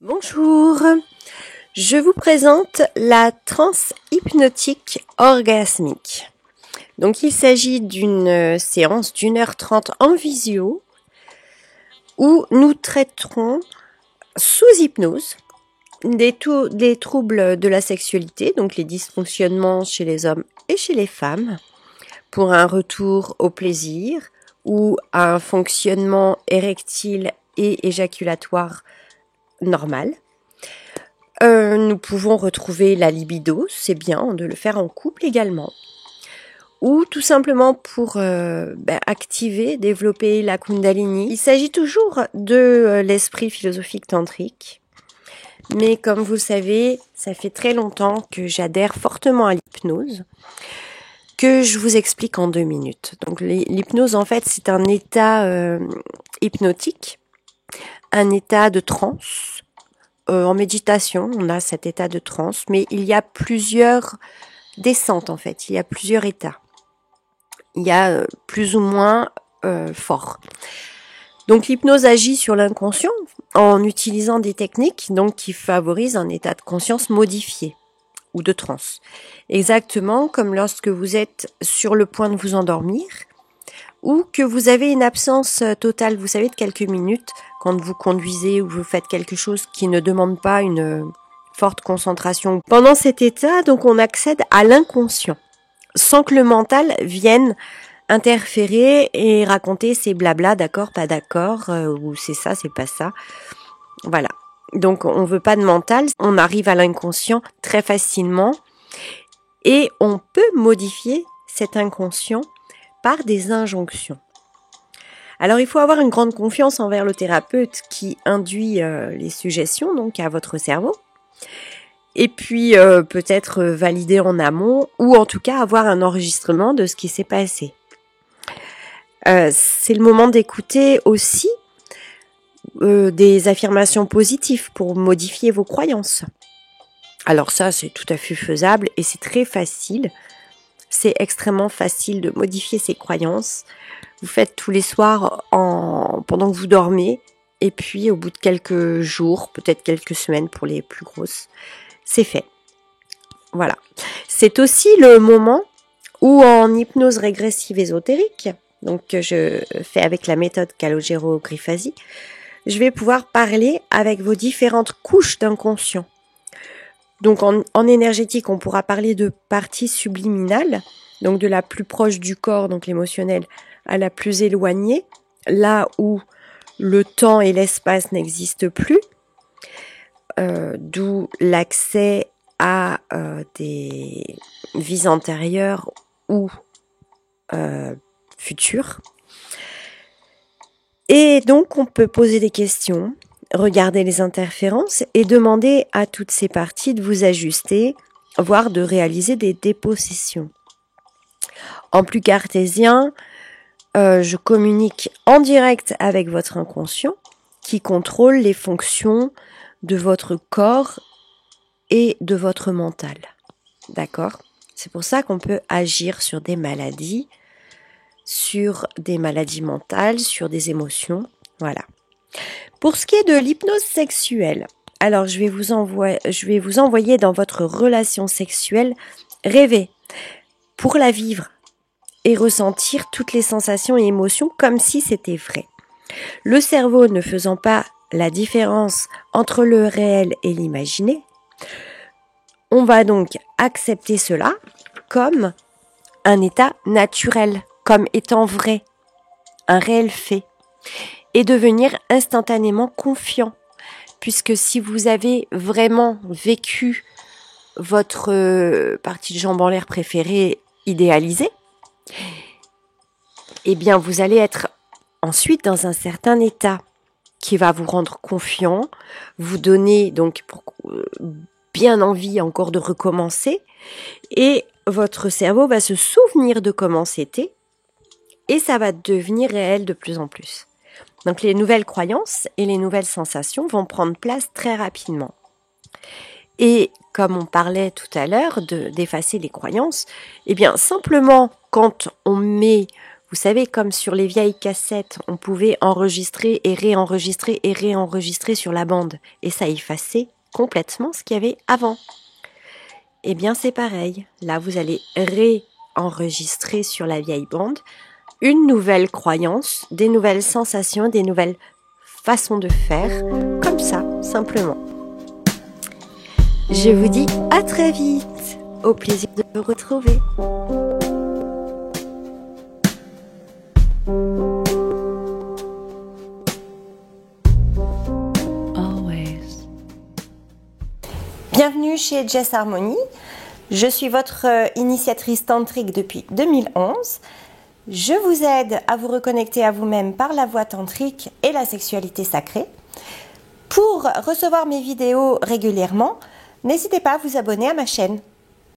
Bonjour, je vous présente la transe hypnotique orgasmique. Donc il s'agit d'une séance d'1h30 en visio où nous traiterons sous hypnose des troubles de la sexualité, donc les dysfonctionnements chez les hommes et chez les femmes, pour un retour au plaisir ou à un fonctionnement érectile et éjaculatoire normal. Nous pouvons retrouver la libido, c'est bien de le faire en couple également. Ou tout simplement pour activer, développer la Kundalini. Il s'agit toujours de l'esprit philosophique tantrique. Mais comme vous le savez, ça fait très longtemps que j'adhère fortement à l'hypnose, que je vous explique en 2 minutes. Donc l'hypnose, en fait, c'est un état hypnotique, un état de transe. En méditation, on a cet état de transe, mais il y a plusieurs descentes en fait, il y a plusieurs états. Il y a plus ou moins fort. Donc l'hypnose agit sur l'inconscient en utilisant des techniques donc qui favorisent un état de conscience modifié ou de transe. Exactement comme lorsque vous êtes sur le point de vous endormir ou que vous avez une absence totale, vous savez, de quelques minutes quand vous conduisez ou vous faites quelque chose qui ne demande pas une forte concentration. Pendant cet état, donc, on accède à l'inconscient, sans que le mental vienne interférer et raconter ses blabla, d'accord, pas d'accord, ou c'est ça, c'est pas ça. Voilà. Donc, on veut pas de mental, on arrive à l'inconscient très facilement et on peut modifier cet inconscient par des injonctions. Alors, il faut avoir une grande confiance envers le thérapeute qui induit les suggestions donc à votre cerveau. Et puis, peut-être valider en amont ou en tout cas avoir un enregistrement de ce qui s'est passé. C'est le moment d'écouter aussi des affirmations positives pour modifier vos croyances. Alors ça, c'est tout à fait faisable et c'est très facile. C'est extrêmement facile de modifier ses croyances. Vous faites tous les soirs pendant que vous dormez. Et puis, au bout de quelques jours, peut-être quelques semaines pour les plus grosses, c'est fait. Voilà. C'est aussi le moment où en hypnose régressive ésotérique, donc que je fais avec la méthode Calogero-Grifasi, je vais pouvoir parler avec vos différentes couches d'inconscient. Donc en énergétique, on pourra parler de parties subliminales, donc de la plus proche du corps, donc l'émotionnel, à la plus éloignée, là où le temps et l'espace n'existent plus, d'où l'accès à des vies antérieures ou futures. Et donc on peut poser des questions, regarder les interférences et demander à toutes ces parties de vous ajuster, voire de réaliser des dépossessions. En plus cartésien, je communique en direct avec votre inconscient qui contrôle les fonctions de votre corps et de votre mental. D'accord ? C'est pour ça qu'on peut agir sur des maladies mentales, sur des émotions. Voilà. Pour ce qui est de l'hypnose sexuelle, alors je vais vous envoyer dans votre relation sexuelle rêver pour la vivre et ressentir toutes les sensations et émotions comme si c'était vrai. Le cerveau ne faisant pas la différence entre le réel et l'imaginé, on va donc accepter cela comme un état naturel, comme étant vrai, un réel fait, et devenir instantanément confiant, puisque si vous avez vraiment vécu votre partie de jambe en l'air préférée idéalisée, eh bien vous allez être ensuite dans un certain état qui va vous rendre confiant, vous donner donc bien envie encore de recommencer, et votre cerveau va se souvenir de comment c'était, et ça va devenir réel de plus en plus. Donc les nouvelles croyances et les nouvelles sensations vont prendre place très rapidement. Et comme on parlait tout à l'heure d'effacer les croyances, eh bien simplement quand on met, Vous savez, comme sur les vieilles cassettes, on pouvait enregistrer et réenregistrer sur la bande. Et ça effaçait complètement ce qu'il y avait avant. Eh bien, c'est pareil. Là, vous allez réenregistrer sur la vieille bande une nouvelle croyance, des nouvelles sensations, des nouvelles façons de faire, comme ça, simplement. Je vous dis à très vite. Au plaisir de vous retrouver. Bienvenue chez Jess Harmony. Je suis votre initiatrice tantrique depuis 2011. Je vous aide à vous reconnecter à vous-même par la voie tantrique et la sexualité sacrée. Pour recevoir mes vidéos régulièrement, n'hésitez pas à vous abonner à ma chaîne.